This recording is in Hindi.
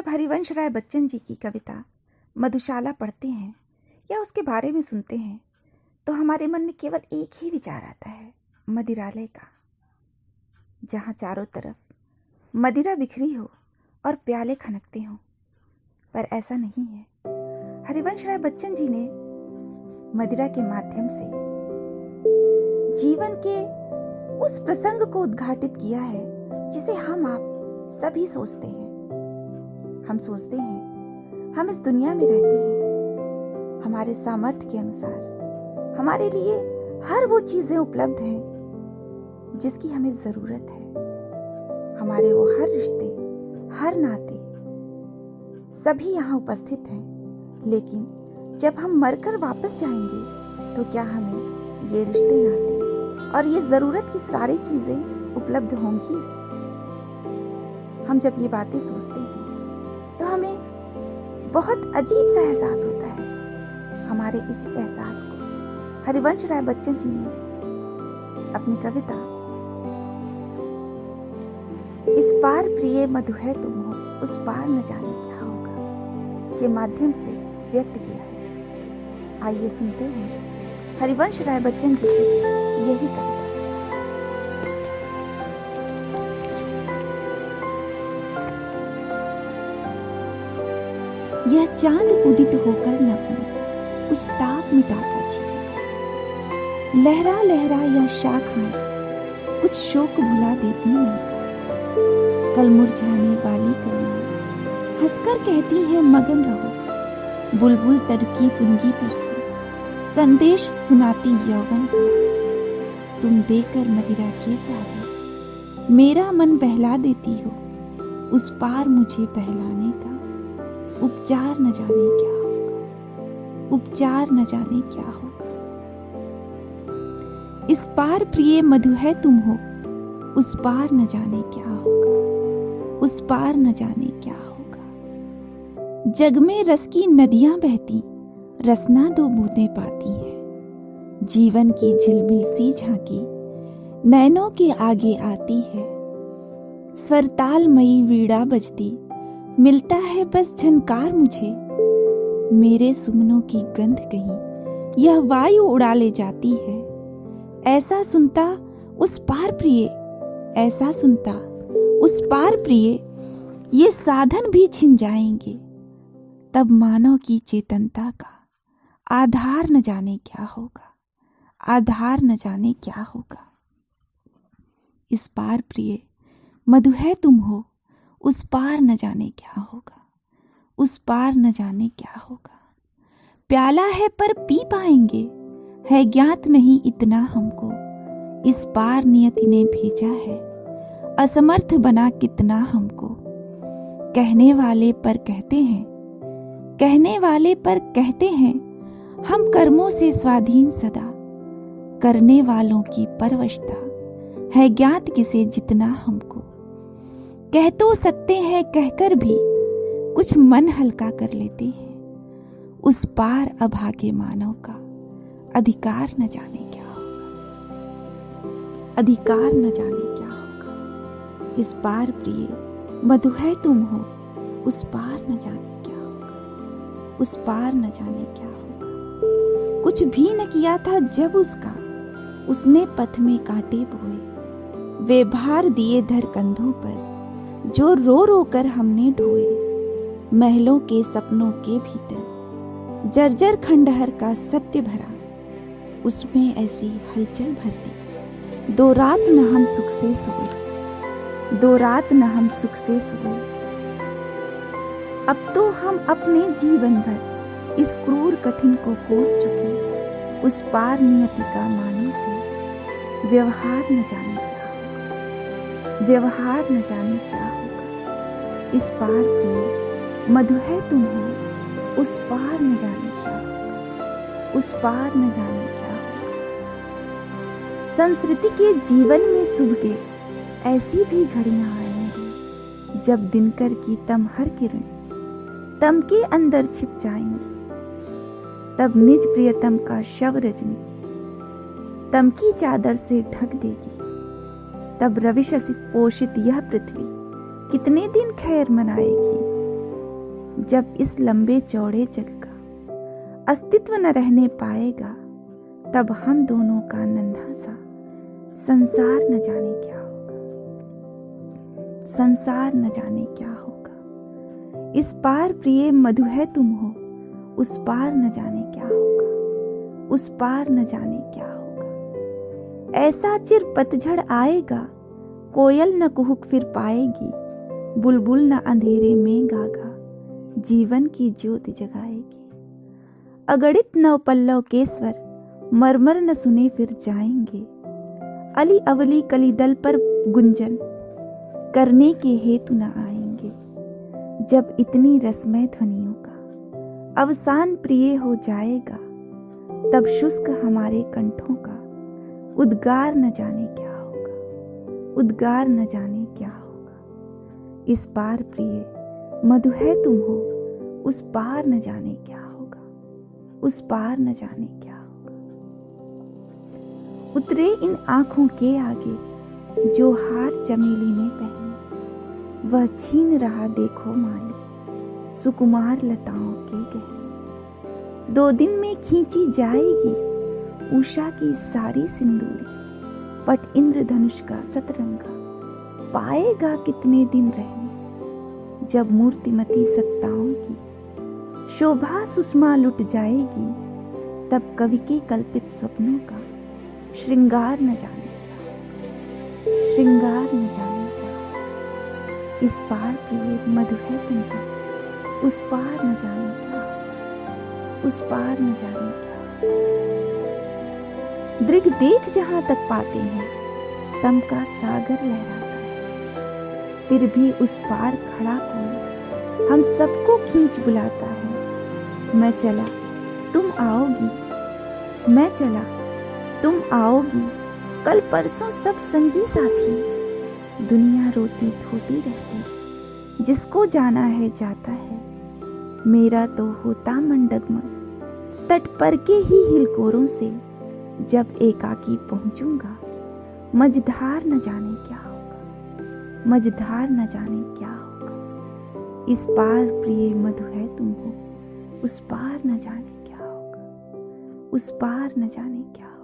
जब हरिवंश राय बच्चन जी की कविता मधुशाला पढ़ते हैं या उसके बारे में सुनते हैं तो हमारे मन में केवल एक ही विचार आता है, मदिरालय का, जहाँ चारों तरफ मदिरा बिखरी हो और प्याले खनकते हों। पर ऐसा नहीं है। हरिवंश राय बच्चन जी ने मदिरा के माध्यम से जीवन के उस प्रसंग को उद्घाटित किया है जिसे हम आप सभी सोचते हैं। हम सोचते हैं हम इस दुनिया में रहते हैं, हमारे सामर्थ्य के अनुसार हमारे लिए हर वो चीजें उपलब्ध हैं जिसकी हमें जरूरत है। हमारे वो हर रिश्ते, हर नाते सभी यहाँ उपस्थित हैं। लेकिन जब हम मरकर वापस जाएंगे तो क्या हमें ये रिश्ते, नाते और ये जरूरत की सारी चीजें उपलब्ध होंगी? हम जब ये बातें सोचते हैं तो हमें बहुत अजीब सा एहसास होता है। हमारे इसी एहसास को हरिवंश राय बच्चन जी ने अपनी कविता इस पार प्रिय मधु है तुम हो, उस पार न जाने क्या होगा के माध्यम से व्यक्त किया है। आइए सुनते हैं हरिवंश राय बच्चन जी की यही कविता। यह चांद उदित होकर नभ में कुछ ताप मिटाता जीवन, लहरा लहरा यह शाखाएं कुछ शोक भुला देती मन का। कल मुरझाने वाली कलियां हंसकर कहती है मगन रहो, बुलबुल तरकी फुनगी पर से संदेश सुनाती यौवन का। तुम देकर मदिरा के प्याले मेरा मन बहला देती हो, उस पार मुझे बहलाने का उपचार न जाने क्या होगा, उपचार न जाने क्या होगा। इस पार प्रिय मधु है तुम हो, उस पार न जाने क्या होगा, उस पार न जाने क्या होगा। जग में रस की नदियां बहती, रसना दो बूंदें पाती हैं। जीवन की झिलमिल सी झांकी नैनों के आगे आती है। स्वरताल मई वीणा बजती मिलता है बस झनकार मुझे। मेरे सुमनों की गंध कहीं यह वायु उड़ा ले जाती है। ऐसा सुनता उस पार प्रिय, ऐसा सुनता उस पार प्रिय, ये साधन भी छिन जाएंगे। तब मानव की चेतनता का आधार न जाने क्या होगा, आधार न जाने क्या होगा। इस पार प्रिय मधु है तुम हो, उस पार न जाने क्या होगा, उस पार न जाने क्या होगा। प्याला है पर पी पाएंगे, है ज्ञात नहीं इतना हमको। इस पार नियति ने भेजा है, असमर्थ बना कितना हमको। कहने वाले पर कहते हैं, कहने वाले पर कहते हैं, हम कर्मों से स्वाधीन सदा। करने वालों की परवशता है ज्ञात किसे जितना हमको। कह तो सकते हैं कहकर भी कुछ मन हल्का कर लेते हैं। उस पार अभागे मानव का अधिकार न जाने क्या होगा, अधिकार न जाने क्या होगा। इस पार प्रिय मधु है तुम हो, उस पार न जाने क्या होगा, उस पार न जाने क्या होगा। कुछ भी न किया था जब उसका, उसने पथ में कांटे बोए। वे भार दिए धर कंधों पर जो रो रो कर हमने ढोए। महलों के सपनों के भीतर जर्जर खंडहर का सत्य भरा, उसमें ऐसी हलचल भर दी। दो रात न हम सुख से सोए, दो रात न हम सुख से सोए। अब तो हम अपने जीवन भर इस क्रूर कठिन को कोस चुके। उस पार नियति का मानव से व्यवहार न जाने क्या होगा, व्यवहार न जाने क्या होगा। इस पार प्रिय मधु है तुम हो, उस पार न जाने क्या होगा, उस पार न जाने क्या होगा। संस्कृति के जीवन में शुभ के ऐसी भी घड़ियां आएंगी जब दिनकर की तमहर किरणें तम के अंदर छिप जाएंगी। तब निज प्रियतम का शव रजनी तम की चादर से ढक देगी। तब रवि शसित पोषित यह पृथ्वी कितने दिन खैर मनाएगी। जब इस लंबे चौड़े जग का अस्तित्व न रहने पाएगा, तब हम दोनों का नन्हा सा संसार न जाने क्या होगा, संसार न जाने क्या होगा। इस पार प्रिय मधु है तुम हो, उस पार न जाने क्या होगा, उस पार न जाने क्या होगा। ऐसा चिर पतझड़ आएगा, कोयल न कुहुक फिर पाएगी, बुलबुल न अंधेरे में गागा जीवन की ज्योति जगाएगी। अगणित नव पल्लव के स्वर मरमर न सुने फिर जाएंगे, अली अवली कली दल पर गुंजन करने के हेतु न आएंगे। जब इतनी रसमय ध्वनियों का अवसान प्रिय हो जाएगा, तब शुष्क हमारे कंठों का उद्गार न जाने क्या होगा, उद्गार न जाने क्या होगा। इस पार प्रिय मधु है तुम हो, उस पार न जाने क्या होगा, उस पार न जाने क्या होगा। उतरे इन आंखों के आगे जो हार चमेली ने पहने, वह छीन रहा देखो माली सुकुमार लताओं के गहने। 2 दिन में खींची जाएगी उषा की सारी सिंदूरी, पट इंद्रधनुष का सतरंगा पाएगा कितने दिन रहने। जब मूर्तिमती सत्ताओं की शोभा सुषमा लुट जाएगी, तब कवि के कल्पित स्वप्नों का श्रृंगार न जाने क्या होगा, श्रृंगार न जाने क्या होगा। इस पार प्रिय मधु है तुम हो, उस पार न जाने क्या होगा, उस पार न जाने क्या होगा। दृग देख जहां तक पाते हैं, तम का सागर लहराता है, फिर भी उस पार खड़ा कोई हम सबको खींच बुलाता है। मैं चला तुम आओगी, मैं चला तुम आओगी, कल परसों सब संगी साथी। दुनिया रोती धोती रहती, जिसको जाना है जाता है। मेरा तो होता मन डगमग तट पर के ही हिलकोरों से, जब एकाकी पहुंचूंगा मझधार न जाने क्या होगा, मझधार न जाने क्या होगा। इस पार प्रिय मधु है तुम हो, उस पार न जाने क्या होगा, उस पार न जाने क्या होगा।